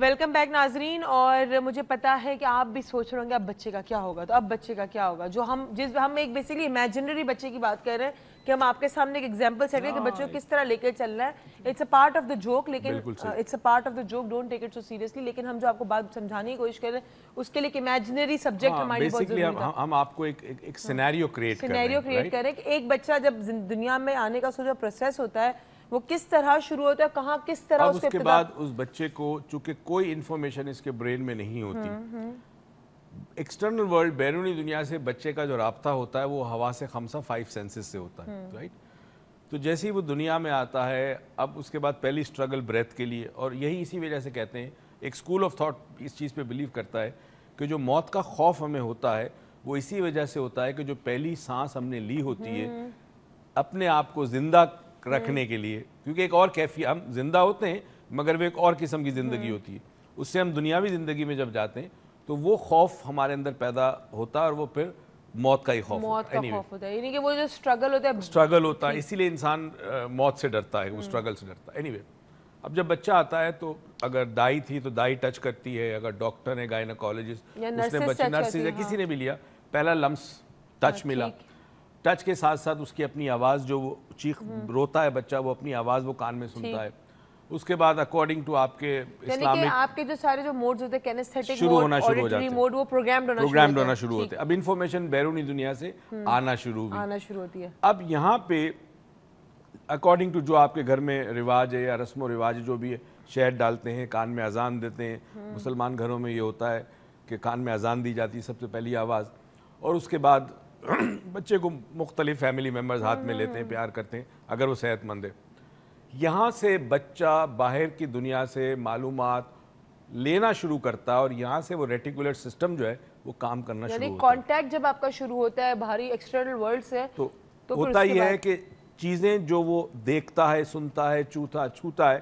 Welcome back ناظرین. اور مجھے پتا ہے کہ آپ بھی سوچ رہے ہوں گے اب بچے کا کیا ہوگا. تو اب بچے کا کیا ہوگا جو ہم ایک بیسیکلی امیجنری بچے کی بات کر رہے ہیں کہ ہم آپ کے سامنے ایک ایگزامپل سیٹ کریں کہ بچوں کو کس طرح لے کے چل رہا ہے. It's a part of the joke, لیکن it's a part of the joke, don't take it so seriously. لیکن ہم جو آپ کو بات سمجھانے کی کوشش کر رہے ہیں اس کے لیے ایک امیجنری سبجیکٹ ہماری بہت ضروری ہے. ہم آپ کو ایک سینیریو کریٹ کر رہے ہیں کہ ایک بچہ جب دنیا میں آنے کا جو پروسیس ہوتا ہے وہ کس طرح شروع ہوتا ہے, کہاں کس طرح اس کے بعد اس بچے کو چونکہ کوئی انفارمیشن اس کے برین میں نہیں ہوتی, ایکسٹرنل ورلڈ بیرونی دنیا سے بچے کا جو رابطہ ہوتا ہے وہ حواس خمسہ 5 سینسز سے ہوتا ہے, رائٹ. تو جیسے ہی وہ دنیا میں آتا ہے اب اس کے بعد پہلی اسٹرگل بریتھ کے لیے, اور یہی اسی وجہ سے کہتے ہیں ایک اسکول آف تھاٹ اس چیز پہ بلیو کرتا ہے کہ جو موت کا خوف ہمیں ہوتا ہے وہ اسی وجہ سے ہوتا ہے کہ جو پہلی سانس ہم نے لی ہوتی ہے اپنے آپ کو زندہ رکھنے کے لیے, کیونکہ ایک اور کیفیت, ہم زندہ ہوتے ہیں مگر وہ ایک اور قسم کی زندگی ہوتی ہے, اس سے ہم دنیاوی زندگی میں جب جاتے ہیں تو وہ خوف ہمارے اندر پیدا ہوتا ہے اور وہ پھر موت کا ہی خوف ہوتا ہے. یعنی کہ وہ جو اسٹرگل ہوتا ہے اسی لیے انسان موت سے ڈرتا ہے, وہ اسٹرگل سے ڈرتا ہے. اینی وے, اب جب بچہ آتا ہے تو اگر دائی تھی تو دائی ٹچ کرتی ہے, اگر ڈاکٹر ہے گائنیکالوجسٹ اس نے بچے نرسز ہے کسی نے بھی لیا, پہلا لمس ٹچ ملا, ٹچ کے ساتھ ساتھ اس کی اپنی آواز جو وہ چیخ روتا ہے بچہ وہ اپنی آواز وہ کان میں سنتا ہے. اس کے بعد اکارڈنگ ٹو آپ کے اسلامک آپ کے جو سارے جو موڈز ہوتے ہیں کینیستھیٹک شروع ہونا شروع ہو جاتے ہیں, موڈ وہ پروگرامڈ ہونا شروع ہوتے ہیں. اب انفارمیشن بیرونی دنیا سے آنا شروع ہوتی ہے. اب یہاں پہ اکارڈنگ ٹو جو آپ کے گھر میں رواج ہے یا رسم و رواج جو بھی ہے, شہد ڈالتے ہیں, کان میں اذان دیتے ہیں. مسلمان گھروں میں یہ ہوتا ہے کہ کان میں اذان دی جاتی ہے سب سے پہلی آواز, اور اس کے بعد بچے کو مختلف فیملی ممبرز ہاتھ میں لیتے ہیں, پیار کرتے ہیں اگر وہ صحت مند ہے. یہاں سے بچہ باہر کی دنیا سے معلومات لینا شروع کرتا ہے اور یہاں سے وہ ریٹیکولر سسٹم جو ہے وہ کام کرنا شروع ہوتا ہے. یعنی کانٹیکٹ جب آپ کا شروع ہوتا ہے باہری ایکسٹرنل ورلڈ سے تو ہوتا یہ ہے کہ چیزیں جو وہ دیکھتا ہے, سنتا ہے, چھوتا ہے,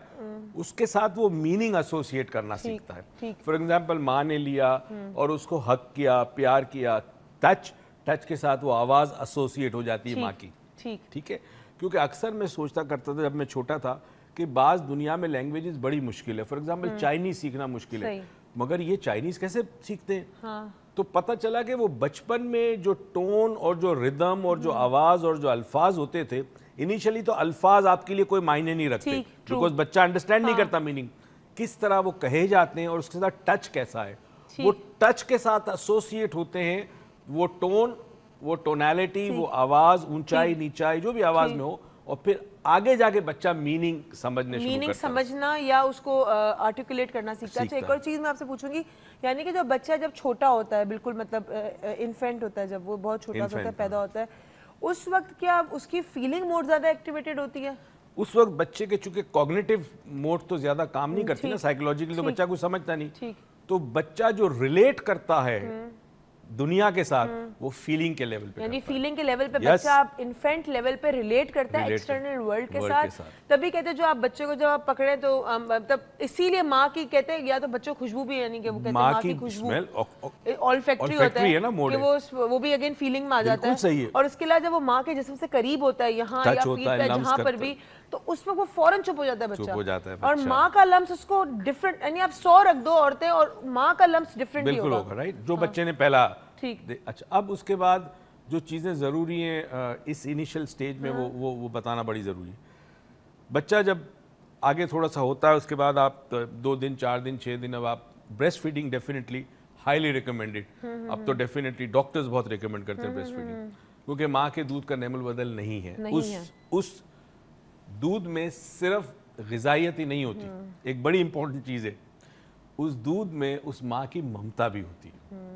اس کے ساتھ وہ میننگ ایسوسیٹ کرنا سیکھتا ہے. فار ایگزامپل ماں نے لیا اور اس کو حق کیا, پیار کیا, ٹچ کے ساتھ وہ آواز ایسوسیٹ ہو جاتی ہے ماں کی, ٹھیک ہے. کیونکہ اکثر میں سوچتا کرتا تھا جب میں چھوٹا تھا کہ بعض دنیا میں لینگویجز بڑی مشکل ہے, فار ایگزامپل چائنیز سیکھنا مشکل ہے, مگر یہ چائنیز کیسے سیکھتے ہیں؟ تو پتہ چلا کہ وہ بچپن میں جو ٹون اور جو ردم اور جو آواز اور جو الفاظ ہوتے تھے, انیشلی تو الفاظ آپ کے لیے کوئی معنی نہیں رکھتے بیکاز بچہ انڈرسٹینڈ نہیں کرتا میننگ, کس طرح وہ کہے جاتے ہیں اور اس کے ساتھ ٹچ کیسا ہے, وہ ٹچ کے ساتھ ایسوسیٹ ہوتے ہیں, وہ ٹون, وہ ٹونیلٹی, وہ آواز, اونچائی نیچائی جو بھی آواز میں ہو, اور پھر آگے جا کے بچہ میننگ سمجھنا یا اس کو آرٹیکولیٹ کرنا سیکھتا ہے. اچھا ایک اور چیز میں آپ سے پوچھوں گی, یعنی کہ جو بچہ جب چھوٹا ہوتا ہے, بالکل مطلب انفینٹ ہوتا ہے, جب وہ بہت چھوٹا ہوتا ہے, پیدا ہوتا ہے, اس وقت کیا اس کی فیلنگ موڈ زیادہ ایکٹیویٹڈ ہوتی ہے؟ اس وقت بچے کے چونکہ کوگنیٹو موڈ تو زیادہ کام نہیں کرتی نا, سائیکولوجیکلی تو بچہ کچھ سمجھتا نہیں, تو بچہ جو ریلیٹ کرتا ہے دنیا کے ساتھ وہ فیلنگ کے لیول پہ, یعنی فیلنگ کے لیول پہ بچہ آپ انفینٹ لیول پہ ریلیٹ کرتا ہے ایکسٹرنل ورلڈ کے ساتھ. تبھی کہتے ہیں جو آپ بچے کو جب آپ پکڑیں تو تب اسی لیے ماں کی کہتے ہیں یا تو بچوں خوشبو بھی, یعنی کہ وہ کہتے ہیں ماں کی خوشبو olfactory ہوتا ہے کہ وہ بھی اگین فیلنگ میں آ جاتا ہے. اور اس کے علاوہ جب وہ ماں کے جسم سے قریب ہوتا ہے یہاں یا پیٹ پہ جہاں پر بھی, تو اس میں وہ فوراً چپ ہو جاتا ہے بچہ, اور ماں کا لمس اس کو ڈفرنٹ, یعنی آپ 100 رکھ دو عورتیں اور ماں کا لمس ڈفرنٹ ہی ہوگا, رائٹ, جو بچے نے پہلا. اچھا اب اس کے بعد جو چیزیں ضروری ہیں اس انیشل سٹیج میں وہ بتانا بڑی ضروری ہے. بچہ جب آگے تھوڑا سا ہوتا ہے اس کے بعد آپ 2 دن 4 دن 6 دن اب آپ breast feeding definitely highly recommended, اب تو ڈیفینیٹلی ڈاکٹرز بہت ریکمینڈ کرتے ہیں بریسٹ فیڈنگ, کیونکہ ماں کے دودھ کا نعم البدل نہیں ہے. اس دودھ میں صرف غذائیت ہی نہیں ہوتی, ایک بڑی امپورٹنٹ چیز ہے, اس دودھ میں اس ماں کی ممتا بھی ہوتی ہے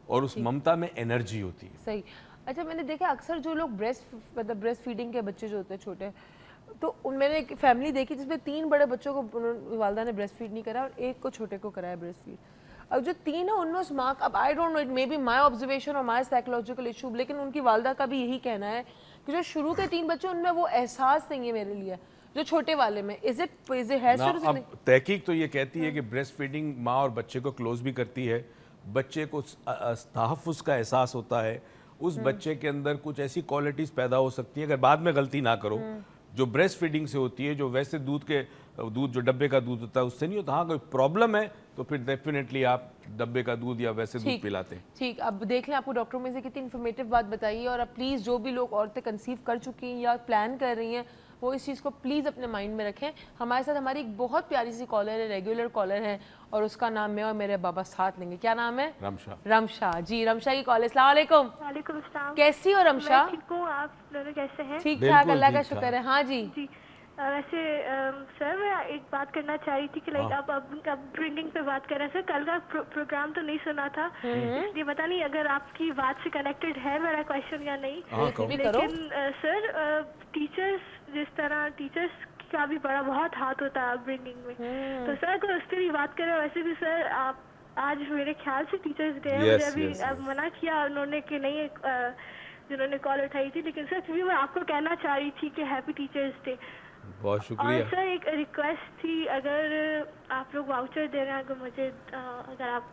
اور اس ممتا میں انرجی ہوتی ہے. صحیح. اچھا میں نے دیکھا اکثر جو لوگ بریسٹ فیڈنگ کے بچے جو ہوتے ہیں چھوٹے, تو میں نے ایک فیملی دیکھی جس میں 3 بڑے بچوں کو والدہ نے بریسٹ فیڈ نہیں کرا اور ایک کو چھوٹے کو کرایا بریسٹ فیڈ. اب جو 3 ہیں ان میں اس ماں کا, اب I don't know it may be my observation اور مائی سائیکولوجیکل ایشو, لیکن ان کی والدہ کا بھی یہی کہنا ہے کہ جو شروع کے 3 بچے ان میں وہ احساس نہیں ہے میرے لیے جو چھوٹے والے میں. اب تحقیق تو یہ کہتی ہے کہ بریسٹ فیڈنگ ماں اور بچے کو کلوز بھی کرتی ہے, بچے کو تحفظ کا احساس ہوتا ہے, اس بچے کے اندر کچھ ایسی کوالٹیز پیدا ہو سکتی ہیں اگر بعد میں غلطی نہ کرو جو بریسٹ فیڈنگ سے ہوتی ہے, جو ویسے دودھ کے दूध जो डब्बे का दूध होता है उससे नहीं होता। हाँ कोई प्रॉब्लम है तो फिर डेफिनेटली आप डब्बे का दूध या वैसे दूध पिलाते हैं। ठीक, अब देख लें आपको डॉक्टर में से कितनी इन्फॉर्मेटिव बात बताइए, और अब प्लीज़ जो भी लोग औरतें कंसीव कर चुकी हैं या प्लान कर रही हैं वो इस चीज़ को प्लीज़ अपने माइंड में रखें। हमारे साथ हमारी एक बहुत प्यारी सी कॉलर है, रेगुलर कॉलर है, और उसका नाम मैं और मेरे बाबा साथ लेंगे। क्या नाम है? रमशा। रमशा जी, रमशा की कॉल। अस्सलाम वालेकुम। वालेकुम सलाम। कैसी हो रमशा? मैं ठीक हूँ, आप दोनों कैसे हैं? ठीक ठाक, अल्लाह का शुक्र है। हाँ जी जी वैसे सर मैं एक बात करना चाह रही थी कि लाइक आप अपब्रिंगिंग पे बात कर रहे हैं सर। कल का प्रोग्राम तो नहीं सुना था, इसलिए पता नहीं अगर आपकी बात से कनेक्टेड है मेरा क्वेश्चन या नहीं, लेकिन सर टीचर्स जिस तरह टीचर्स का भी बड़ा बहुत हाथ होता है अपब्रिंगिंग में, तो सर अगर उस पर भी बात करें, वैसे भी सर आप आज मेरे ख्याल से टीचर्स डे है, मुझे अभी मना किया उन्होंने कि नहीं जिन्होंने कॉल उठाई थी, लेकिन सर फिर मैं आपको कहना चाह रही थी कि हैप्पी टीचर्स डे। बहुत शुक्रिया। और सर एक रिक्वेस्ट थी, अगर आप लोग वाउचर दे रहे हैं, अगर मुझे अगर आप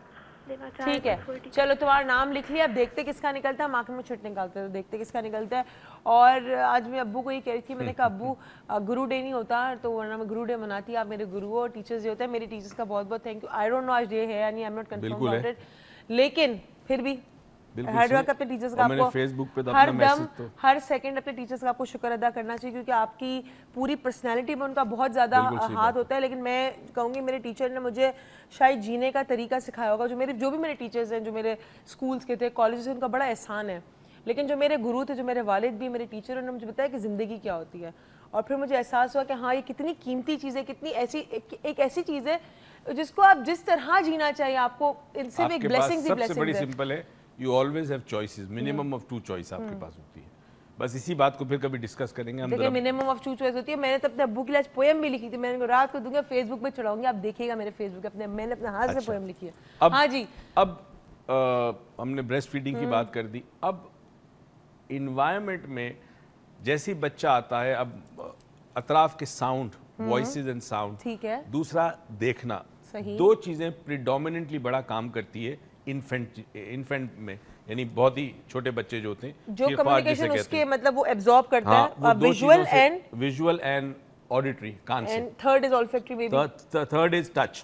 देना चाहें। ठीक है, चलो तुम्हारा नाम लिख लिया, अब देखते किसका निकलता है। मार्केट में छुट निकालते हैं तो देखते किसका निकलता है। और आज मैं अब्बू को ये कह रही थी, मैंने कहा अब्बू गुरु डे नहीं होता तो वरना मैं गुरु डे मनाती, आप मेरे गुरु और टीचर्स डे होता है। मेरे टीचर्स का बहुत बहुत thank you. I don't know आज डे है या नहीं, I am not confirm about it, लेकिन फिर भी हर वक्त अपने टीचर्स का आपको फेसबुक पे हर दम हर सेकंड अपने टीचर्स का आपको शुक्र अदा करना चाहिए, क्योंकि आपकी पूरी पर्सनैलिटी में उनका बहुत ज़्यादा हाथ होता है। लेकिन मैं कहूँगी मेरे टीचर ने मुझे शायद जीने का तरीका सिखाया होगा। जो भी मेरे टीचर्स हैं, जो मेरे स्कूल्स के थे, कॉलेज, उनका बड़ा एहसान है। लेकिन जो मेरे गुरु थे, जो मेरे वालिद भी मेरे टीचर, उन्होंने मुझे बताया कि ज़िंदगी क्या होती है। और फिर मुझे एहसास हुआ कि हाँ ये कितनी कीमती चीज़ है, कितनी एक ऐसी चीज़ है जिसको आप जिस तरह जीना चाहिए, आपको इनसे एक ब्लेसिंग्स ही ब्लेसिंग्स है। You always have choices, minimum of 2 choice आपके पास होती है। बस इसी बात को फिर कभी डिस्कस करेंगे हम। देखिए मिनिमम ऑफ 2 चॉइस होती है। मैंने तो अपने अब्बू के लिए आज पोएम भी लिखी थी, मैंने रात को दूंगा फेसबुक पे चढ़ाऊंगी, आप देखिएगा मेरे फेसबुक पे मैंने अपने हाथ से पोएम लिखी है। हाँ जी, अब हमने ब्रेस्ट फीडिंग की बात कर दी। अब इन्वायरमेंट में जैसे ही बच्चा आता है, अब अतराफ के साउंड, वॉइसेस एंड साउंड, ठीक है, दूसरा देखना, दो चीजें प्रीडोमिनेंटली बड़ा काम करती है इन्फेंट में, यानी बहुत ही छोटे बच्चे जो होते हैं, जो कम्युनिकेशन उसके मतलब वो एब्जॉर्ब करता है, विजुअल एंड ऑडिटरी, कान से। Third is olfactory may be, third is touch.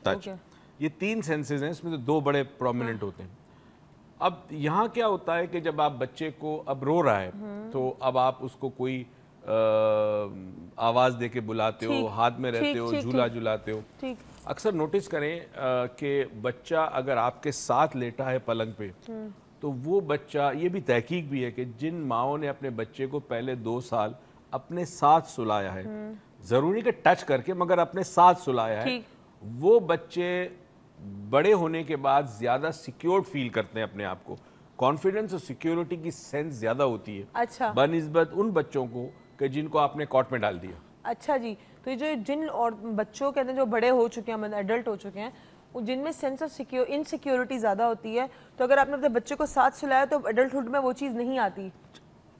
Okay, ये 3 सेंसेस हैं, इसमें तो 2 बड़े प्रोमिनेंट होते हैं। अब यहाँ क्या होता है कि जब आप बच्चे को अब रो रहा है तो अब आप उसको कोई आवाज दे के बुलाते हो, हाथ में रहते हो, झूला झुलाते हो। अक्सर नोटिस करें कि बच्चा अगर आपके साथ लेटा है पलंग पे, तो वो बच्चा, ये भी तहकीक भी है कि जिन माओं ने अपने बच्चे को पहले 2 साल अपने साथ सुलाया है, जरूरी कि टच करके, मगर अपने साथ सुलाया है, वो बच्चे बड़े होने के बाद ज्यादा सिक्योर्ड फील करते हैं अपने आप को। कॉन्फिडेंस और सिक्योरिटी की सेंस ज्यादा होती है, अच्छा, बनिस्बत उन बच्चों को कि जिनको आपने कॉट में डाल दिया। अच्छा जी, तो ये जो जिन और बच्चों के अंदर जो बड़े हो चुके हैं, मतलब एडल्ट हो चुके हैं, जिनमें सेंस ऑफ इनसिक्योरिटी ज़्यादा होती है, तो अगर आपने अपने बच्चे को साथ सुलाया तो एडल्टहुड में वो चीज़ नहीं आती।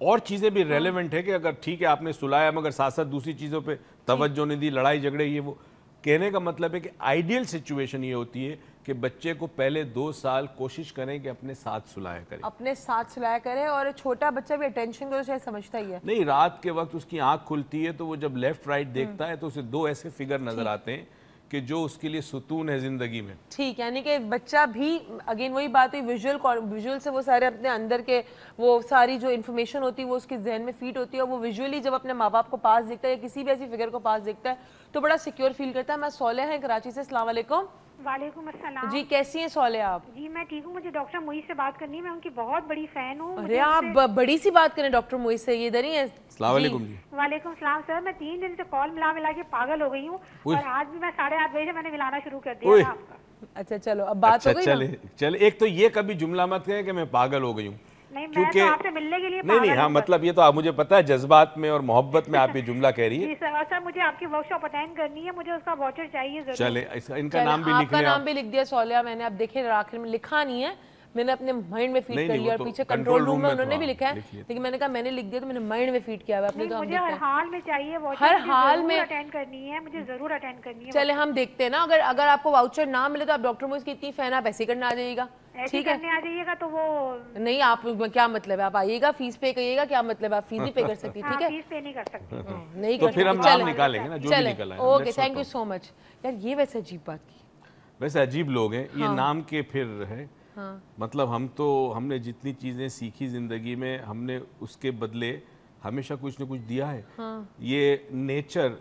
और चीज़ें भी रेलेवेंट है कि अगर ठीक है आपने सुलाया मगर साथ साथ दूसरी चीज़ों पे तवज्जो नहीं दी, लड़ाई झगड़े, ये वो, कहने का मतलब है कि आइडियल सिचुएशन ये होती है कि बच्चे को पहले 2 साल कोशिश करें कि अपने साथ सुलाया करें, अपने साथ सुलाया करें। और छोटा बच्चा भी अटेंशन को शायद समझता ही है। नहीं, रात के वक्त उसकी आंख खुलती है तो वो जब लेफ्ट राइट देखता है तो उसे 2 ऐसे फिगर नजर आते हैं कि जो उसके लिए सुकून है जिंदगी में। ठीक, यानी कि बच्चा भी, अगेन वही बात हुई, विजुअल से वो सारे अपने अंदर के वो सारी जो इन्फॉर्मेशन होती है वो उसके जहन में फीड होती है, और वो विजुअली जब अपने माँ बाप को पास देखता है या किसी भी ऐसी फिगर को पास देखता है तो बड़ा सिक्योर फील करता है। मैं सोले हैं कराची से। अस्सलाम वालेकुम। वालेकुम अस्सलाम जी, कैसी हैं सोले आप? जी मैं ठीक हूँ, मुझे डॉक्टर मुईस से बात करनी है, मैं उनकी बहुत बड़ी फैन हूँ। अरे आप बड़ी सी बात करें डॉक्टर मुईस से, ये इधर ही है। अस्सलाम वालेकुम जी। वालेकुम सलाम सर, मैं 3 दिन से कॉल मिला के पागल हो गई हूँ, और आज भी मैं 8:30 बजे से मैंने मिलाना शुरू कर दिया आपका। अच्छा चलो, अब बात हो गई। चले, एक तो ये कभी जुमला मत कहें कि मैं पागल हो गई हूँ, क्योंकि आपसे मिलने के लिए नहीं, हाँ, मतलब ये तो आप, मुझे पता है जज्बात में और मोहब्बत में आप ये जुमला कह रही है। जी सर, और सर मुझे आपकी वर्कशॉप अटेंड करनी है, मुझे उसका वाउचर चाहिए जरूर। चले, इनका नाम भी लिख लें। आपका नाम भी लिख दिया सोलिया मैंने, आप देखें आखिर में लिखा नहीं है, मैंने अपने माइंड में फीड कर लिया, और पीछे कंट्रोल रूम में उन्होंने भी लिखा है, लेकिन मैंने कहा मैंने लिख दिया तो मैंने माइंड में फीड किया है अपने। तो मुझे हर हाल में चाहिए, हर हाल में अटेंड करनी है, मुझे जरूर अटेंड करनी है। चले हम देखते हैं ना, अगर आपको वाउचर ना मिले तो आप डॉक्टर मुईस की इतनी फैन, आप ऐसे करना आ जाइएगा, ٹھیک ہے آ جائیے گا تو وہ نہیں, آپ کیا مطلب ہے آپ آئیے گا فیس پے کریے گا, کیا مطلب ہے آپ فیس نہیں پے کر سکتی؟ ٹھیک ہے فیس پے نہیں کر سکتی, نہیں تو پھر ہم نام نکالیں گے نا جو بھی نکلا ہے. اوکے تھینک یو سو مچ. یار یہ ویسے عجیب بات کی, ویسے عجیب لوگ ہیں یہ نام کے پھر ہے. مطلب ہم نے جتنی چیزیں سیکھی زندگی میں, ہم نے اس کے بدلے ہمیشہ کچھ نہ کچھ دیا ہے. یہ نیچر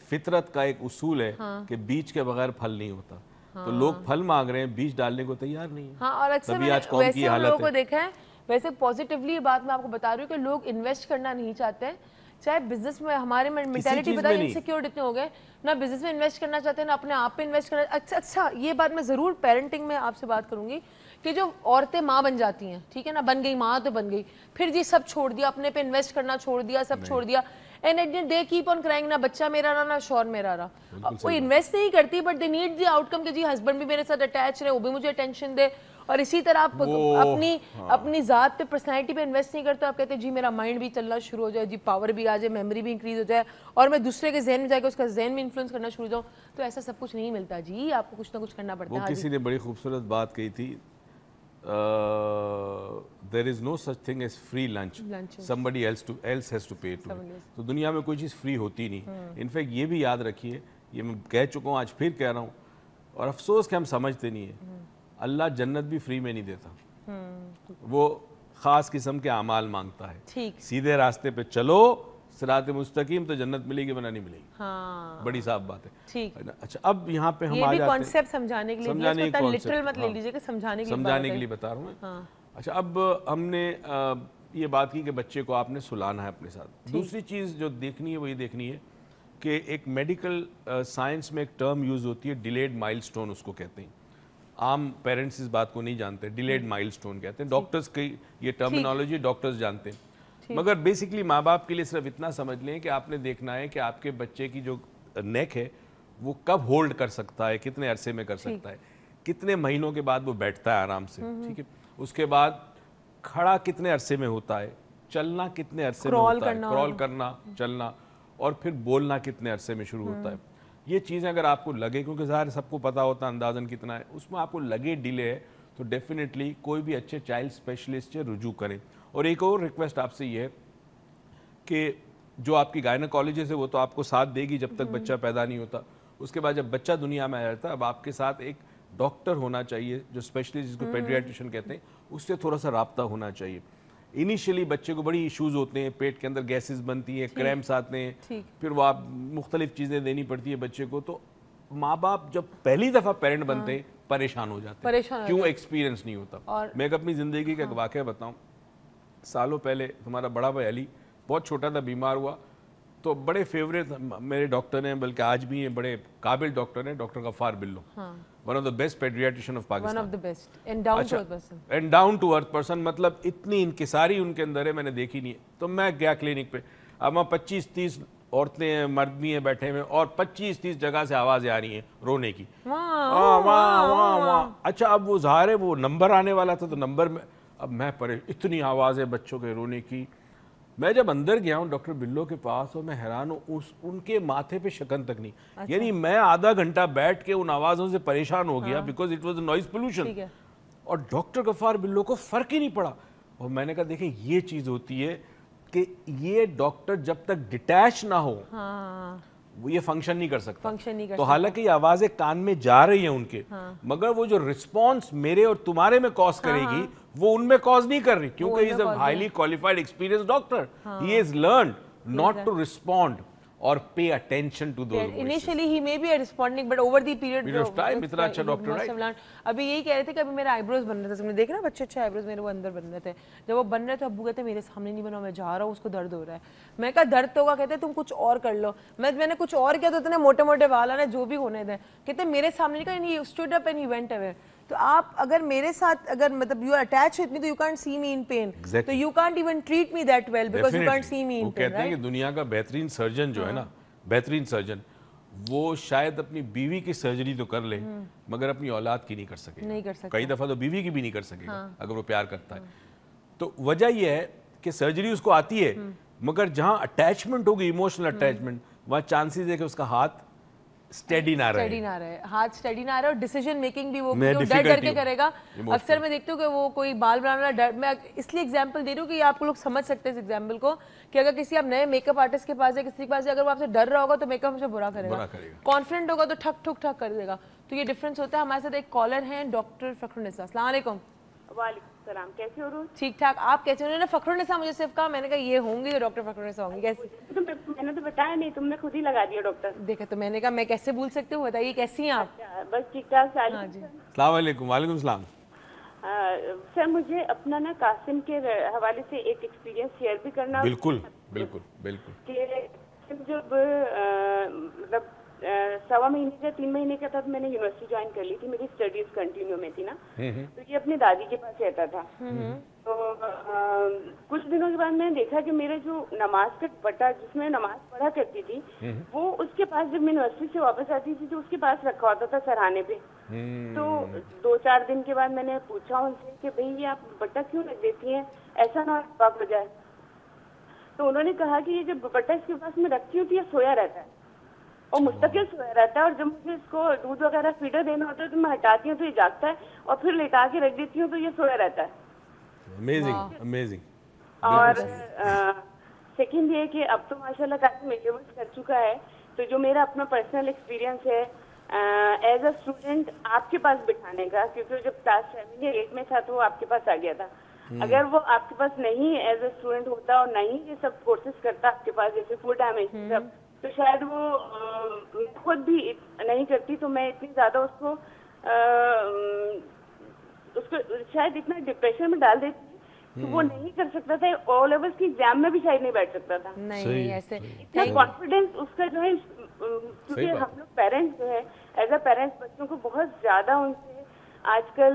فطرت کا ایک اصول ہے کہ بیج کے بغیر پھل نہیں ہوتا. تو لوگ پھل مانگ رہے ہیں, بیج ڈالنے کو تیار نہیں ہیں. ہاں, اور اکثر میں ویسے ہم لوگوں کو دیکھا ہے, ویسے پازیٹیولی یہ بات میں آپ کو بتا رہی ہوں کہ لوگ انویسٹ کرنا نہیں چاہتے ہیں. چاہے بزنس میں ہمارے مینٹیلٹی پتہ ہے انسیکیورڈ اتنے ہو گئے, نہ بزنس میں انویسٹ کرنا چاہتے ہیں نہ اپنے آپ پہ انویسٹ کرنا. اچھا یہ بات میں ضرور پیرنٹنگ میں آپ سے بات کروں گی کہ جو عورتیں ماں بن جاتی ہیں, ٹھیک ہے نا, بن گئی ماں تو بن گئی, پھر جی سب چھوڑ دیا, اپنے پہ انویسٹ کرنا چھوڑ دیا, سب چھوڑ دیا, and at the end they keep on crying, نہ بچہ میرا رہا نہ شوہر میرا رہا. کوئی انویسٹ نہیں کرتی but they need the out کم کہ جی ہسبینڈ بھی میرے ساتھ اٹیچ رہے, وہ بھی مجھے اٹینشن دے. اور اسی طرح آپ اپنی ذات پہ پرسنالٹی پہ انویسٹ نہیں کرتے, آپ کہتے ہیں جی میرا مائنڈ بھی چلنا شروع ہو جائے, جی پاور بھی آ جائے, میموری بھی انکریز ہو جائے, اور میں دوسرے کے ذہن میں جا کے اس کا ذہن بھی انفلوئنس کرنا شروع ہو جاؤں. تو ایسا سب کچھ نہیں ملتا جی, آپ کو کچھ نہ کچھ کرنا پڑتا ہے. وہ کسی نے بڑی خوبصورت بات کہی تھی, there is no such thing as free lunch, somebody else has to pay to it. تو دنیا میں کوئی چیز فری ہوتی نہیں. انفیکٹ یہ بھی یاد رکھیے, یہ میں کہہ چکا ہوں, آج پھر کہہ رہا ہوں, اور افسوس کہ ہم سمجھتے نہیں ہیں, اللہ جنت بھی فری میں نہیں دیتا. وہ خاص قسم کے اعمال مانگتا ہے. سیدھے راستے پہ چلو, صراط مستقیم, تو جنت ملے گی ورنہ نہیں ملے گی. بڑی صاف بات ہے. اچھا اب یہاں پہ ہم آ جاتے ہیں کانسیپٹ سمجھانے کے لیے, لٹرل مت لے لیجیے کہ سمجھانے کے لیے بتا رہا ہوں. اچھا اب ہم نے یہ بات کی کہ بچے کو آپ نے سلانا ہے اپنے ساتھ. دوسری چیز جو دیکھنی ہے وہ یہ دیکھنی ہے کہ ایک میڈیکل سائنس میں ایک ٹرم یوز ہوتی ہے, ڈیلیڈ مائل سٹون اس کو کہتے ہیں. عام پیرنٹس اس بات کو نہیں جانتے, ڈیلیڈ مائل سٹون کہتے ہیں. ڈاکٹرز کی یہ ٹرمینالوجی ڈاکٹرز جانتے ہیں, مگر بیسکلی ماں باپ کے لیے صرف اتنا سمجھ لیں کہ آپ نے دیکھنا ہے کہ آپ کے بچے کی جو نیک ہے وہ کب ہولڈ کر سکتا ہے, کتنے عرصے میں کر سکتا ہے, کتنے مہینوں کے بعد وہ بیٹھتا ہے آرام سے, ٹھیک ہے, اس کے بعد کھڑا کتنے عرصے میں ہوتا ہے, چلنا کتنے عرصے میں ہوتا ہے, کرال کرنا, چلنا, اور پھر بولنا کتنے عرصے میں شروع ہوتا ہے. یہ چیزیں اگر آپ کو لگے, کیونکہ ظاہر سب کو پتا ہوتا ہے اندازاً کتنا ہے, اس میں آپ کو لگے ڈیلے ہے تو ڈیفینیٹلی کوئی بھی اچھے چائلڈ اسپیشلسٹ سے رجوع کریں. اور ایک اور ریکویسٹ آپ سے یہ ہے کہ جو آپ کی گائنیکالوجسٹ ہے وہ تو آپ کو ساتھ دے گی جب تک بچہ پیدا نہیں ہوتا. اس کے بعد جب بچہ دنیا میں آ جاتا ہے, اب آپ کے ساتھ ایک ڈاکٹر ہونا چاہیے جو اسپیشلسٹ, جس کو پیڈیاٹریشین کہتے ہیں, اس سے تھوڑا سا رابطہ ہونا چاہیے. انیشیلی بچے کو بڑی ایشوز ہوتے ہیں, پیٹ کے اندر گیسز بنتی ہیں, کریمپس آتے ہیں, پھر وہ آپ مختلف چیزیں دینی پڑتی ہے بچے کو. تو ماں باپ جب پہلی دفعہ پیرنٹ بنتے ہیں پریشان ہو جاتے ہیں, کیوں ایکسپیرینس نہیں ہوتا. میں ایک اپنی زندگی کا ایک واقعہ بتاؤں. سالوں پہلے ہمارا بڑا بھائی علی بہت چھوٹا تھا, بیمار ہوا, تو بڑے فیوریٹ میرے ڈاکٹر ہیں, بلکہ آج بھی ہیں, بڑے قابل ڈاکٹر ہیں, doctor Ghaffar Bilo, one of the best pediatrician of Pakistan, and down to earth person. مطلب اتنی انکساری ان کے اندر ہے, میں نے دیکھی نہیں ہے. تو میں گیا کلینک پہ, اب وہاں 25-30 عورتیں ہیں, مرد بھی ہیں بیٹھے ہوئے, اور 25-30 جگہ سے آوازیں آ رہی ہیں رونے کی. اچھا اب وہ ظاہر ہے وہ نمبر آنے والا تھا, تو نمبر میں اب میں اتنی آوازیں بچوں کے رونے کی. میں جب اندر گیا ہوں ڈاکٹر بلو کے پاس, اور میں حیران ہوں, ان کے ماتھے پہ شکن تک نہیں. یعنی میں آدھا گھنٹہ بیٹھ کے ان آوازوں سے پریشان ہو گیا, because it was noise pollution, اور ڈاکٹر غفار بلو کو فرق ہی نہیں پڑا. اور میں نے کہا دیکھیں یہ چیز ہوتی ہے کہ یہ ڈاکٹر جب تک ڈیٹیچ نہ ہو وہ یہ فنکشن نہیں کر سکتا. تو حالانکہ یہ آوازیں کان میں جا رہی ہیں ان کے, مگر وہ جو رسپانس میرے اور تمہارے میں کاز کرے گی وہ ان میں کاز نہیں کر رہی, کیونکہ he is a highly qualified experienced doctor. He has learned not to respond or pay attention to those voices. Initially he may be responding, but over the period of time اتنا اچھا doctor ہے. ابھی یہی کہہ رہے تھے کہ ابھی میرا آئی بروز بن رہا تھا, میں دیکھ رہا بچے اچھے آئی بروز میرے وہ اندر بن رہے تھے. جب وہ بن رہے تھے ابو کہتے میرے سامنے نہیں بنا, میں جا رہا ہوں, اس کو درد ہو رہا ہے. میں کہا درد تو ہوگا, کہتے تم کچھ اور کر لو. میں نے کچھ اور کیا تو اتنے موٹے موٹے وال آنے جو بھی ہونے تھے, کہتے میرے سامنے نہیں کہا, he stood up and he went away. تو آپ اگر میرے ساتھ اگر مطلب you are attached with me, تو you can't see me in pain, تو you can't even treat me that well because you can't see me in pain. وہ کہتے ہیں کہ دنیا کا بہترین سرجن جو ہے نا, بہترین سرجن, وہ شاید اپنی بیوی کی سرجری تو کر لے مگر اپنی اولاد کی نہیں کر سکے. کئی دفعہ تو بیوی کی بھی نہیں کر سکے گا اگر وہ پیار کرتا ہے. تو وجہ یہ ہے کہ سرجری اس کو آتی ہے, مگر جہاں اٹیچمنٹ ہوگی, ایموشنل اٹیچمنٹ, وہاں چانسز ہے کہ اس کا ہاتھ स्टेडी ना रहे, हाथ स्टेडी ना रहे और डिसीजन मेकिंग भी वो डर के करेगा। अक्सर मैं देखती हूँ कि वो कोई बाल बनाना डर, मैं इसलिए एग्जांपल दे रही हूँ कि आप लोग समझ सकते हैं इस एग्जांपल को कि अगर किसी आप नए मेकअप आर्टिस्ट के पास है, किसी के पास है, अगर वो आपसे डर रहा होगा तो मेकअप हमसे बुरा करेगा, कॉन्फिडेंट होगा तो ठक ठुक ठक कर देगा। तो ये डिफरेंस होता है। हमारे साथ एक कॉलर हैं डॉक्टर फखरुन्निसा। अस्सलाम वालेकुम। वालेकुम सलाम, कैसे हो? ठीक ठाक, आप कैसे? उन्होंने फखरुन्निसा मुझे सिर्फ कहा, मैंने कहा ये होंगी तो डॉक्टर फखरुन्निसा होंगी। कैसे? तो मैंने तो बताया नहीं, तुमने खुद ही लगा दिया डॉक्टर। देखा तो मैंने कहा मैं कैसे भूल सकती हूँ, बताइए कैसी हैं आप? बस ठीक ठाक। हाँ जी, अस्सलाम वालेकुम। वालेकुम सलाम। सर मुझे अपना ना कासिम के हवाले से एक एक्सपीरियंस शेयर भी करना। बिल्कुल बिल्कुल बिल्कुल। जब मतलब 1.25 महीने का 3 महीने का था, मैंने यूनिवर्सिटी ज्वाइन कर ली थी, मेरी स्टडीज कंटिन्यू में थी ना, तो ये अपनी दादी के पास रहता था। तो कुछ दिनों के बाद मैंने देखा कि मेरा जो नमाज का दुपट्टा जिसमें नमाज पढ़ा करती थी, वो उसके पास जब मैं यूनिवर्सिटी से वापस आती थी तो उसके पास रखा होता था सरहाने पे। तो 2-4 दिन के बाद मैंने पूछा उनसे कि भाई ये आप दुपट्टा क्यों रख देती हैं, ऐसा ना पाक हो जाए। तो उन्होंने कहा कि ये जब दुपट्टा इसके पास मैं रखती हूँ तो ये सोया रहता है और मुस्तकिल सोया रहता है, और जब मुझे इसको दूध वगैरह फीडर देना होता है तो मैं हटाती हूँ तो ये जागता है, और फिर लेटा के रख देती हूँ तो ये सोया रहता है। Amazing amazing. और सेकंड ये कि अब तो माशाल्लाह काफी मेजरमेंट्स कर चुका है, तो जो मेरा अपना पर्सनल एक्सपीरियंस है एज अ स्टूडेंट आपके पास बिठाने का, क्योंकि जब क्लास 7 या 8 में था तो वो आपके पास आ गया था। अगर वो आपके पास नहीं एज अ स्टूडेंट होता और नहीं ये सब कोर्सेज करता आपके पास, जैसे फूड डैमेज सब, तो शायद वो खुद भी नहीं करती, तो मैं इतनी ज्यादा उसको शायद इतना डिप्रेशन में डाल देती तो वो नहीं कर सकता था, ओ लेवल्स की एग्जाम में भी शायद नहीं बैठ सकता था। नहीं ऐसे इतना कॉन्फिडेंस उसका जो है, क्योंकि हम लोग पेरेंट्स जो है एज अ पेरेंट्स बच्चों को बहुत ज्यादा उनसे आजकल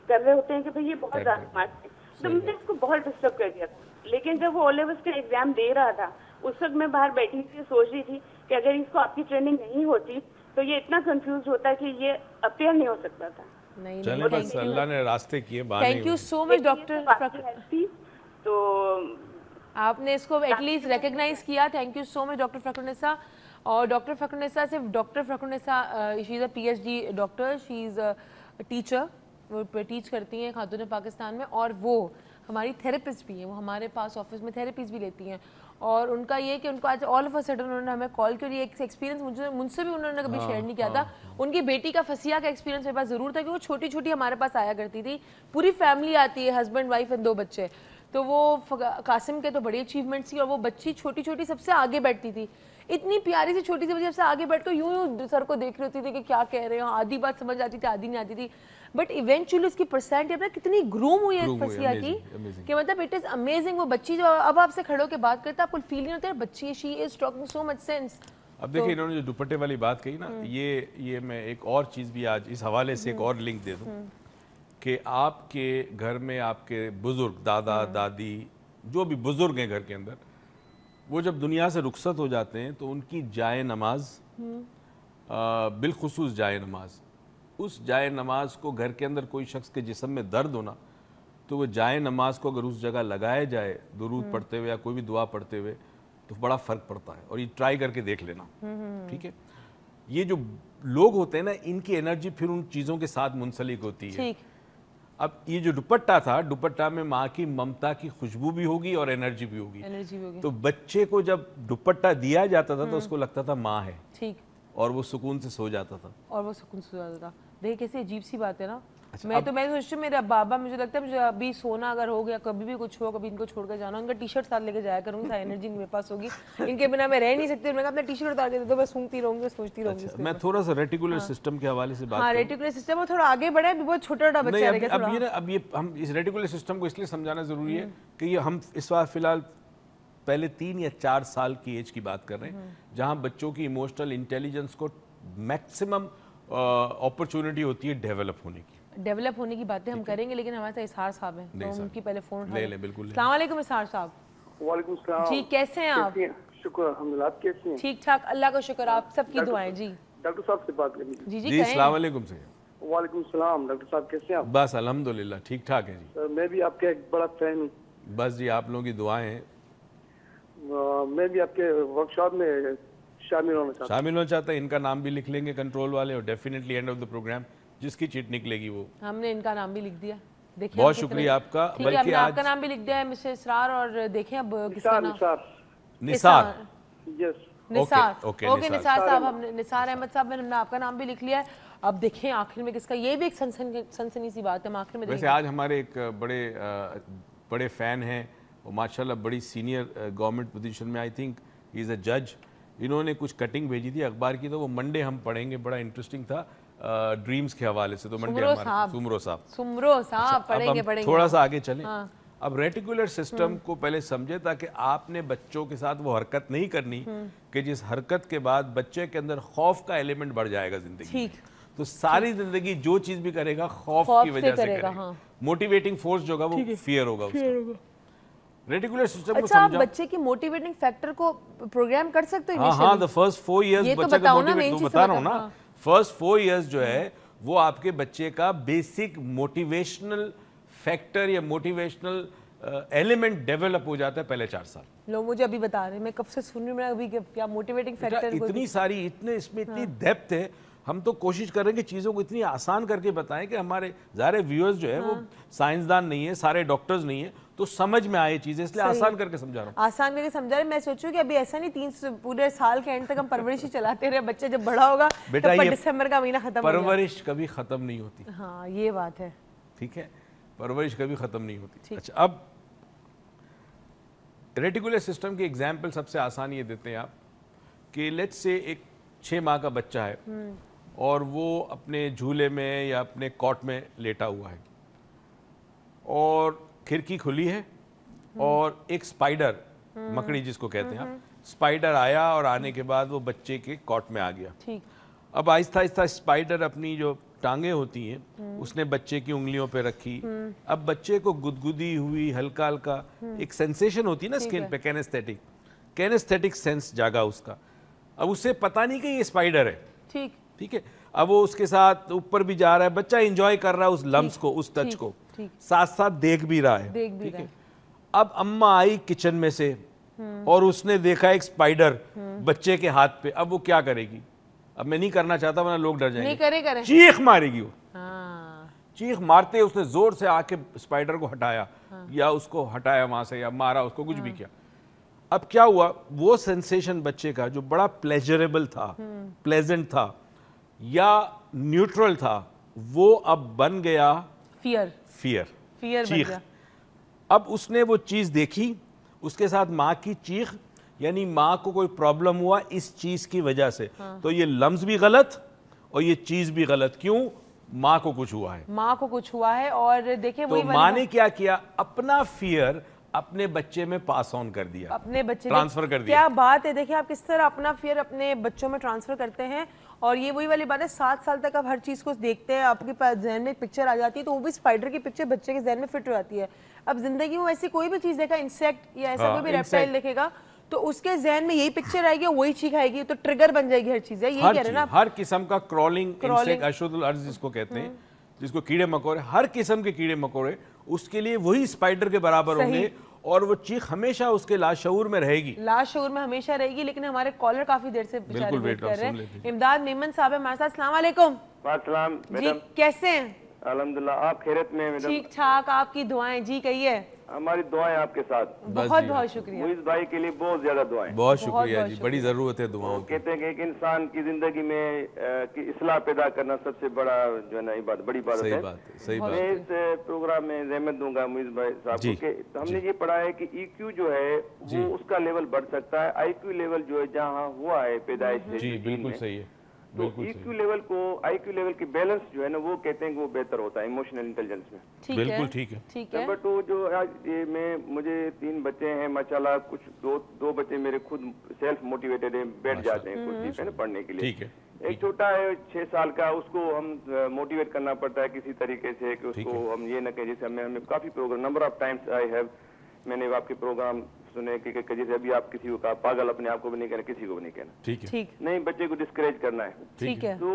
कर रहे होते हैं कि भाई ये बहुत ज्यादा मार्क्स है, तो मैंने इसको बहुत डिस्टर्ब कर दिया था। लेकिन जब वो ओ लेवल्स का एग्जाम दे रहा था उस वक्त मैं बाहर बैठी थी, सोच रही थी कि अगर इसको आपकी ट्रेनिंग नहीं होती तो ये इतना कंफ्यूज होता कि ये अपेयर नहीं हो सकता था। नहीं चले बस अल्लाह ने रास्ते किए। Thank you so much doctor, तो आपने इसको एटलीस्ट रिकग्नाइज किया। Thank you so much doctor Fakhrunnisa. और डॉक्टर फखरुन्निसा सिर्फ doctor Fakhrunnisa, she is a PhD doctor, she is a teacher, वो टीच करती हैं खातून पाकिस्तान में, और वो हमारी थेरेपिस्ट भी हैं, वो हमारे पास ऑफिस में थेरेपीज भी लेती हैं। और उनका ये कि उनको आज ऑल ऑफ अ सडन उन्होंने हमें कॉल किया, एक एक्सपीरियंस मुझसे भी उन्होंने कभी शेयर नहीं किया था। उनकी बेटी का फसिया का एक्सपीरियंस मेरे पास ज़रूर था कि वो छोटी छोटी हमारे पास आया करती थी, पूरी फैमिली आती है, हस्बैंड वाइफ एंड 2 बच्चे। तो वो कासिम के तो बड़ी अचीवमेंट्स थी, और वो बच्ची छोटी छोटी सबसे आगे बैठती थी, इतनी प्यारी सी छोटी सी बच्ची सबसे आगे बैठ कर यूं सर को देख रही होती थी कि क्या कह रहे हो, आधी बात समझ आती थी आधी नहीं आती थी, बट इवेंचुअली उसकी पर्सनैलिटी अपना कितनी ग्रूम हुई है फसिया की कि मतलब इट इज़ अमेजिंग। वो बच्ची जो अब आपसे खड़े होकर बात करता है आपको फील नहीं होता है बच्ची, she is talking so much sense. अब देखिए इन्होंने जो दुपट्टे वाली बात कही ना, ये मैं एक और चीज़ भी आज इस हवाले से एक और लिंक दे दूँ कि आपके घर में आपके बुजुर्ग, दादा दादी, जो भी बुजुर्ग हैं घर के अंदर, वो जब दुनिया से रुखसत हो जाते हैं तो उनकी जाए नमाज, बिलखुसूस जाए नमाज, उस जाए नमाज को घर के अंदर कोई शख्स के जिस्म में दर्द होना, तो वो जाए नमाज को अगर उस जगह लगाया जाए दुरूद पढ़ते हुए या कोई भी दुआ पढ़ते हुए तो बड़ा फ़र्क पड़ता है। और ये ट्राई करके देख लेना, ठीक है। ये जो लोग होते हैं ना, इनकी एनर्जी फिर उन चीज़ों के साथ मुंसलिक होती है। अब ये जो दुपट्टा था, दुपट्टा में माँ की ममता की खुशबू भी होगी और एनर्जी भी होगी। तो बच्चे को जब दुपट्टा दिया जाता था तो उसको लगता था माँ है, ठीक, और वो सुकून से सो जाता था। देखिए कैसी अजीब सी बात है ना। अच्छा, मैं सोचती हूँ मेरा बाबा, मुझे लगता है मुझे अभी सोना अगर हो गया, कभी भी कुछ हो, कभी इनको छोड़कर जाना, उनका टी-शर्ट साथ लेके जाया करूँगी, एनर्जी मेरे पास होगी, इनके बिना मैं रह नहीं सकती। मैं अपना टी-शर्ट उतार के दे दो, मैं सूंघती रहूंगी, सोचती रहूंगी। मैं थोड़ा सा रेटिकुलर सिस्टम के हवाले से बात करूं। रेटिकुलर सिस्टम वो थोड़ा आगे बढ़ा है, बहुत छोटा बच्चा है। अब ये हम इस रेटिकुलर सिस्टम को इसलिए समझाना जरूरी है कि ये हम इस बार फिलहाल पहले 3 या 4 साल की एज की बात कर रहे हैं, जहाँ बच्चों की इमोशनल इंटेलिजेंस को मैक्सिमम अपॉर्चुनिटी होती है डेवलप होने की बातें हम करेंगे। लेकिन हमारे साथ इसहार साहब हैं, तो उनकी पहले फोन ले ले। बिल्कुल। अस्सलाम वालेकुम इसहार साहब। वालेकुम सलाम जी, कैसे हैं आप? शुक्र अल्हम्दुलिल्लाह, आप कैसे हैं? ठीक ठाक, अल्लाह का शुक्र, आप सबकी दुआएं। जी डॉक्टर साहब से बात करनी थी। जी अस्सलाम वालेकुम से। वालेकुम सलाम। डॉक्टर साहब कैसे हैं आप? बस अल्हम्दुलिल्लाह ठीक ठाक है जी। मैं भी आपका एक बड़ा फैन हूँ। बस जी, आप लोगों की दुआएं हैं। मैं भी आपके वर्कशॉप में शामिल होना चाहता है। इनका नाम भी लिख लेंगे कंट्रोल वाले, और definitely end of the programme जिसकी चिट निकलेगी वो, हमने इनका नाम भी लिख दिया। देखिए बहुत शुक्रिया आपका। बल्कि आपका नाम भी लिख दिया है मिस्टर इसरार, और देखें अब किसका नाम, निसार। यस निसार। ओके निसार साहब, हमने निसार अहमद साहब, हमने आपका नाम भी लिख लिया है। अब देखें आखिर में किसका, ये भी एक सनसनी सी बात है, हम आखिर में वैसे आज हमारे एक बड़े फैन हैं, वो माशाल्लाह बड़ी सीनियर गवर्नमेंट पोजीशन में, I think he is a जज। इन्होंने कुछ कटिंग भेजी थी अखबार की, तो वो मंडे हम पढ़ेंगे, बड़ा इंटरेस्टिंग था ड्रीम्स के हवाले से। तो मंडे हमारे सुमरो साहब पढ़ेंगे। थोड़ा सा आगे चलें। अब रेटिकुलर सिस्टम को पहले समझे, ताकि आपने बच्चों के साथ वो हरकत नहीं करनी कि जिस हरकत के बाद बच्चे के अंदर खौफ का एलिमेंट बढ़ जाएगा जिंदगी में। तो सारी जिंदगी जो चीज भी करेगा खौफ की वजह से करेगा। मोटिवेटिंग फोर्स जो होगा वो फियर होगा उसका। रेटिकुलर सिस्टम को समझा। बच्चे की मोटिवेटिंग फैक्टर को प्रोग्राम कर सकते हो। हाँ, द फर्स्ट 4 इयर्स बच्चे को मोटिवेट, बता रहा हूँ ना, फर्स्ट 4 इयर्स जो है वो आपके बच्चे का बेसिक मोटिवेशनल फैक्टर या मोटिवेशनल एलिमेंट डेवलप हो जाता है पहले 4 साल। लोग मुझे अभी बता रहे हैं, मैं कब से सुन रही हूँ अभी क्या मोटिवेटिंग फैक्टर, इतनी सारी, इसमें इतनी डेप्थ है। हम तो कोशिश करेंगे चीज़ों को इतनी आसान करके बताएं कि हमारे ज़ाहिर व्यूअर्स जो है वो साइंसदान नहीं है, सारे डॉक्टर्स नहीं है, तो समझ में आए चीज़ें, इसलिए आसान करके समझा रहा हूँ। आसान करके समझा रहे। मैं सोचूं कि अभी ऐसा नहीं 3 पूरे साल के एंड तक हम परवरिश ही चलाते रहे, बच्चा जब बड़ा होगा बेटा ये दिसंबर का महीना खत्म, परवरिश कभी ख़त्म नहीं होती। हाँ ये बात है, ठीक है, परवरिश कभी ख़त्म नहीं होती। अच्छा, अब रेटिकुलर सिस्टम की एग्जाम्पल सबसे आसान ये देते हैं आप कि लेट्स से एक 6 माह का बच्चा है और वो अपने झूले में या अपने कॉट में लेटा हुआ है और खिड़की खुली है और एक स्पाइडर, मकड़ी जिसको कहते हैं, स्पाइडर आया और आने के बाद वो बच्चे के कॉट में आ गया। ठीक। अब आहिस्ता आहिस्ता स्पाइडर अपनी जो टांगे होती हैं उसने बच्चे की उंगलियों पे रखी। अब बच्चे को गुदगुदी हुई, हल्का हल्का एक सेंसेशन होती है ना स्किन पे, कैनेस्थेटिक सेंस जागा उसका। अब उसे पता नहीं कि ये स्पाइडर है। ठीक है, अब वो उसके साथ ऊपर भी जा रहा है, बच्चा एंजॉय कर रहा है उस लम्स को, उस टच को, साथ साथ देख भी रहा है। ठीक है, अब अम्मा आई किचन में से और उसने देखा एक स्पाइडर बच्चे के हाथ पे। अब वो क्या करेगी? अब मैं नहीं करना चाहता वरना लोग डर जाएंगे। नहीं करे। चीख मारेगी वो। चीख मारते उसने जोर से आके स्पाइडर को हटाया या उसको हटाया वहां से या मारा उसको, कुछ भी किया। अब क्या हुआ, वो सेंसेशन बच्चे का जो बड़ा प्लेजरेबल था, प्लेजेंट था या न्यूट्रल था, वो अब बन गया फियर चीख। अब उसने वो चीज देखी, उसके साथ माँ की चीख, यानी माँ को कोई प्रॉब्लम हुआ इस चीज की वजह से। तो ये लम्स भी गलत और ये चीज भी गलत। क्यों? माँ को कुछ हुआ है। और देखिए तो माँ ने क्या किया, अपना फियर अपने बच्चे में पास ऑन कर दिया, अपने बच्चे ट्रांसफर कर दिया। क्या बात है, देखिए आप किस तरह अपना फियर अपने बच्चों में ट्रांसफर करते हैं। और ये वही वाली बात है, 7 साल तक आप हर चीज को देखते हैं, आपके पास जहन में पिक्चर आ जाती है, तो वो भी स्पाइडर की पिक्चर बच्चे के जहन में फिट हो जाती है। अब जिंदगी में ऐसी कोई भी चीज देखा, इंसेक्ट या ऐसा कोई भी रेप्टाइल देखेगा, तो उसके जहन में यही पिक्चर आएगी, वही चीख आएगी, तो ट्रिगर बन जाएगी हर चीज है। यही कह रहे हैं ना, हर किस्म का क्रॉलिंग इंसेक्ट, अशुद्धुल अर्ज जिसको कहते हैं, जिसको कीड़े मकोड़े, हर किस्म के कीड़े मकोड़े उसके लिए वही स्पाइडर के बराबर होंगे और वो चीख हमेशा उसके लाशऊर में रहेगी, हमेशा रहेगी। लेकिन हमारे कॉलर काफी देर से बेचारे वेट कर रहे हैं। इमदाद मेमन साहब है हमारे साथ। अस्सलाम वालेकुम जी, कैसे हैं? अल्हम्दुलिल्लाह, आप खैरियत में मैडम? ठीक ठाक, आपकी दुआएं जी। कहिए। हमारी दुआएं आपके साथ। बहुत बहुत शुक्रिया। मुइज़ भाई के लिए बहुत ज्यादा दुआएं। बहुत शुक्रिया जी, बड़ी जरूरत है दुआओं की। कहते हैं कि एक इंसान की जिंदगी में की इस्लाह पैदा करना सबसे बड़ा जो है ना बड़ी बात है। सही बात। मैं इस प्रोग्राम में रहमत दूंगा मुइज़ भाई साहब को कि हमने ये पढ़ा है कि ईक्यू जो है वो उसका लेवल बढ़ सकता है, आईक्यू लेवल जो है जहाँ हुआ है पैदाइश से। जी बिल्कुल सही है। तो ईक्यू लेवल को, आईक्यू लेवल की बैलेंस जो है ना, वो कहते हैं कि वो बेहतर होता है इमोशनल इंटेलिजेंस में। बिल्कुल ठीक है। नंबर 2 जो ये मुझे 3 बच्चे हैं माशाल्लाह, कुछ दो बच्चे मेरे खुद सेल्फ मोटिवेटेड हैं, बैठ जाते हैं कुछ है ना पढ़ने के लिए। ठीक है। एक छोटा है 6 साल का, उसको हम मोटिवेट करना पड़ता है किसी तरीके से कि उसको हम ये न कहें, जैसे हमें काफी प्रोग्राम, नंबर ऑफ टाइम्स मैंने आपके प्रोग्राम सुने कि जैसे अभी आप किसी को कहा पागल, अपने आप को भी नहीं कहना, किसी को भी नहीं कहना, ठीक है, ठीक नहीं, बच्चे को डिस्करेज करना है, ठीक है। तो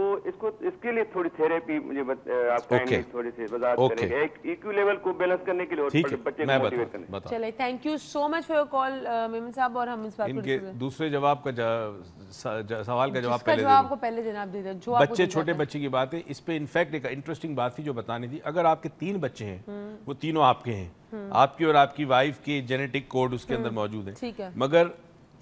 इसके लिए थोड़ी थेरेपी मुझे आप थोड़ी सी वजाहत करेंगे, एक इक्यू लेवल को बैलेंस करने के लिए और बच्चे को मोटिवेट करने। चलिए, thank you so much for your call Memon साहब, और हम इस बात इनके दूसरे जवाब का सवाल का जवाब पहले जनाब दे दें। जो बच्चे, छोटे बच्चे की बात है, इस पे इनफैक्ट एक इंटरेस्टिंग बात थी जो बतानी थी। अगर आपके 3 बच्चे हैं, वो तीनों आपके हैं, आपकी और आपकी वाइफ के जेनेटिक कोड उसके अंदर मौजूद है, ठीक है, मगर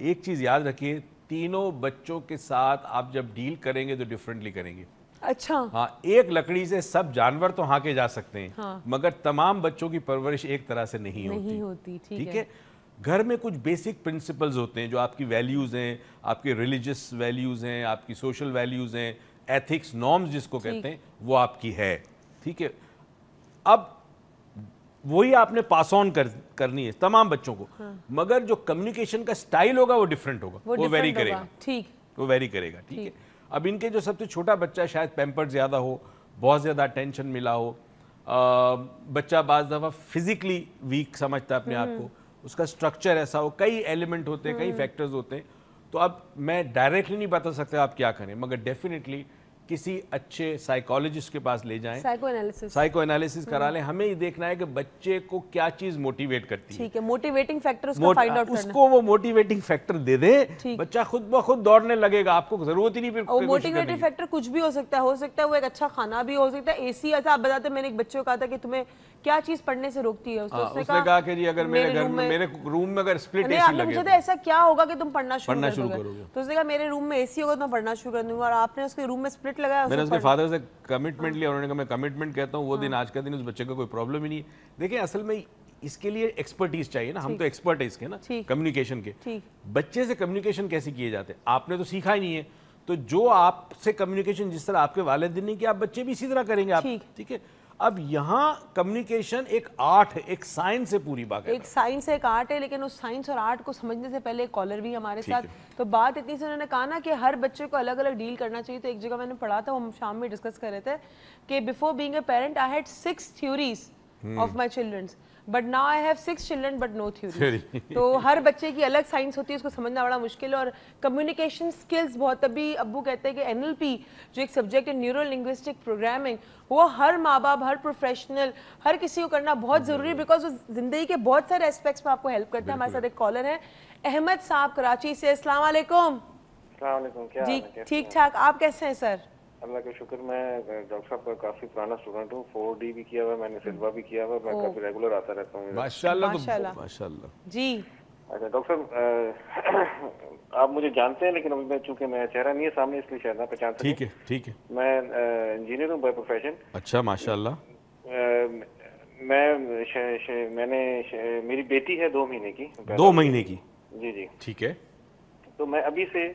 एक चीज याद रखिए, तीनों बच्चों के साथ आप जब डील करेंगे तो डिफरेंटली करेंगे। अच्छा, हाँ, एक लकड़ी से सब जानवर तो हाँके जा सकते हैं, हाँ, मगर तमाम बच्चों की परवरिश एक तरह से नहीं होती। ठीक है, घर में कुछ बेसिक प्रिंसिपल्स होते हैं जो आपकी वैल्यूज हैं, आपके रिलीजियस वैल्यूज हैं, आपकी सोशल वैल्यूज हैं, एथिक्स, नॉर्म्स जिसको कहते हैं, वो आपकी है। ठीक है, अब वही आपने पास ऑन करनी है तमाम बच्चों को, मगर जो कम्युनिकेशन का स्टाइल होगा वो डिफरेंट होगा, वो वेरी करेगा। ठीक, वो वेरी करेगा। ठीक है, अब इनके जो सबसे छोटा बच्चा है, शायद पैम्पर्ड ज़्यादा हो, बहुत ज़्यादा अटेंशन मिला हो, बच्चा बाज़ दफ़ा फिजिकली वीक समझता है अपने आप को, उसका स्ट्रक्चर ऐसा हो, कई एलिमेंट होते हैं, कई फैक्टर्स होते हैं, तो अब मैं डायरेक्टली नहीं बता सकता आप क्या करें, मगर डेफिनेटली किसी अच्छे साइकोलॉजिस्ट के पास ले जाएं, साइको एनालिसिस करा लें। हमें ये देखना है कि बच्चे को क्या चीज मोटिवेट करती है। ठीक है, मोटिवेटिंग फैक्टर उसको फाइंड आउट करना है, उसको वो मोटिवेटिंग फैक्टर दे दे, बच्चा खुद ब खुद दौड़ने लगेगा, आपको जरूरत ही नहीं फिर। और मोटिवेटिंग फैक्टर कुछ भी हो सकता है वो एक अच्छा खाना भी हो सकता है, एसी। ऐसा आप बताते, मैंने एक बच्चे को कहा था कि तुम्हें क्या चीज पढ़ने से रोकती है, उसने कहा कि जी अगर मेरे घर में, मेरे रूम में अगर स्प्लिट एसी लगे तो ऐसा क्या होगा कि तुम पढ़ना शुरू करोगे, तो उसने कहा मेरे रूम में एसी होगा तो मैं पढ़ना शुरू कर दूंगा, और आपने उसके रूम में स्प्लिट लगाया। मैंने उसके फादर से कमिटमेंट लिया, उन्होंने कहा मैं कमिटमेंट कहता हूँ, वो दिन आज का दिन उस बच्चे का कोई प्रॉब्लम ही नहीं है। देखिए, असल में इसके लिए एक्सपर्टीज चाहिए ना, हम तो एक्सपर्ट है इसके ना, कम्युनिकेशन के। बच्चे से कम्युनिकेशन कैसे किए जाते हैं आपने तो सीखा ही नहीं है, तो जो आपसे कम्युनिकेशन जिस तरह आपके वालिदैन ने किया, आप बच्चे भी इसी तरह करेंगे आप। ठीक है, अब यहाँ कम्युनिकेशन एक आर्ट है, एक साइंस है, पूरी बात है, एक साइंस है, एक आर्ट है, लेकिन उस साइंस और आर्ट को समझने से पहले एक कॉलर भी हमारे साथ। तो बात इतनी सी, उन्होंने कहा ना कि हर बच्चे को अलग अलग डील करना चाहिए। तो एक जगह मैंने पढ़ा था, हम शाम में डिस्कस कर रहे थे कि before being a parent I had 6 theories of my childrens, but now I have 6 children but no theory. तो हर बच्चे की अलग साइंस होती है, उसको समझना बड़ा मुश्किल है। और कम्युनिकेशन स्किल्स बहुत, तभी अब्बू कहते हैं कि NLP जो एक सब्जेक्ट है, न्यूरो लिंग्विस्टिक प्रोग्रामिंग, वो हर माँ बाप, हर प्रोफेशनल, हर किसी को करना बहुत ज़रूरी है, बिकॉज वो जिंदगी के बहुत सारे एस्पेक्ट्स में आपको हेल्प करता है। हमारे साथ एक कॉलर है, अहमद साहब कराची से। अस्सलाम वालेकुम। क्या जी, ठीक ठाक, आप कैसे हैं सर? अल्लाह का शुक्र। मैं डॉक्टर साहब का काफी पुराना स्टूडेंट हूँ, 4D भी किया हुआ है मैंने, सिल्वा भी किया हुआ है, मैं काफी रेगुलर आता रहता हूँ। माशाल्लाह माशाल्लाह जी। अच्छा डॉक्टर साहब, आप मुझे जानते हैं, लेकिन अभी मैं चूंकि मैं चेहरा नहीं है सामने, इसलिए शायद ना पहचान सकें। ठीक है, ठीक है। मैं इंजीनियर हूँ बाय प्रोफेशन। अच्छा, माशाल्लाह। मैंने मेरी बेटी है 2 महीने की। 2 महीने की? जी जी, ठीक है। तो मैं अभी से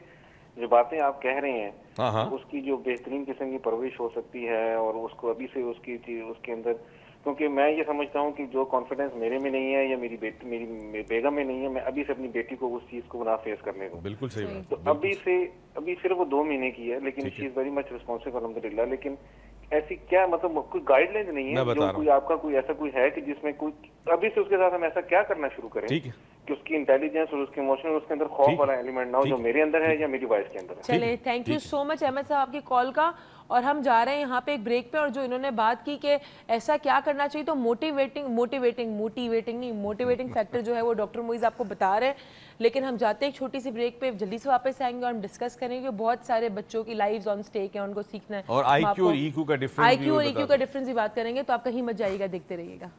जो बातें आप कह रहे हैं, हाँ, उसकी जो बेहतरीन किस्म की परवरिश हो सकती है, और उसको अभी से उसके अंदर, क्योंकि मैं ये समझता हूँ कि जो कॉन्फिडेंस मेरे में नहीं है या मेरी बेगम में नहीं है, मैं अभी से अपनी बेटी को उस चीज को ना फेस करने दूं। बिल्कुल सही बात। तो अभी सिर्फ वो 2 महीने की है, लेकिन she is very much responsible अल्हम्दुलिल्लाह। लेकिन ऐसी क्या, मतलब कोई गाइडलाइन नहीं है जो कोई आपका कोई ऐसा कोई है कि जिसमें कोई अभी से उसके साथ हम ऐसा क्या करना शुरू करें कि उसकी इंटेलिजेंस और उसके इमोशन, उसके अंदर खौफ वाला एलिमेंट ना हो, जो मेरे अंदर है या मेरी वाइफ के अंदर है। चलिए, thank you so much Ahmed Sahab आपकी कॉल का। और हम जा रहे हैं यहाँ पे एक ब्रेक पे, और जो इन्होंने बात की कि ऐसा क्या करना चाहिए, तो मोटिवेटिंग फैक्टर जो है वो डॉक्टर मोइज आपको बता रहे हैं। लेकिन हम जाते हैं एक छोटी सी ब्रेक पे, जल्दी से वापस आएंगे और हम डिस्कस करेंगे। बहुत सारे बच्चों की लाइव्स ऑन स्टेक है, उनको सीखना है, और IQ और EQ का डिफरेंस भी बात करेंगे। तो आप कहीं मत जाइएगा, देखते रहिएगा।